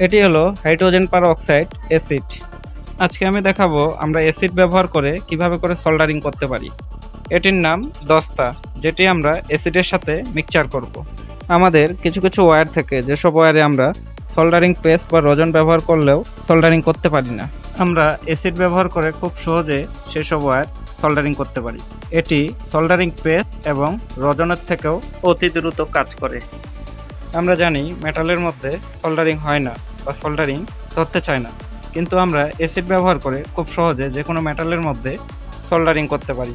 এটি হলো hydrogen peroxide acid. আজকে আমি দেখাবো আমরা অ্যাসিড ব্যবহার করে কিভাবে করে সোল্ডারিং করতে পারি। এটির নাম দস্তা, যেটি আমরা অ্যাসিডের সাথে মিক্সচার করব। আমাদের কিছু কিছু ওয়্যার থেকে যেসব ওয়্যারে আমরা সোল্ডারিং পেস্ট বা রজন ব্যবহার করলেও সোল্ডারিং করতে পারি না, আমরা অ্যাসিড ব্যবহার করে খুব সহজে সেসব ওয়্যার সোল্ডারিং করতে পারি। এটি সোল্ডারিং পেস্ট এবং রজনের থেকেও অতি দ্রুত কাজ করে। আমরা জানি মেটালের মধ্যে সোল্ডারিং হয় না বা সোল্ডারিং ধরতে চায় না, কিন্তু আমরা অ্যাসিড ব্যবহার করে খুব সহজে যে কোনো মেটালের মধ্যে সোল্ডারিং করতে পারি।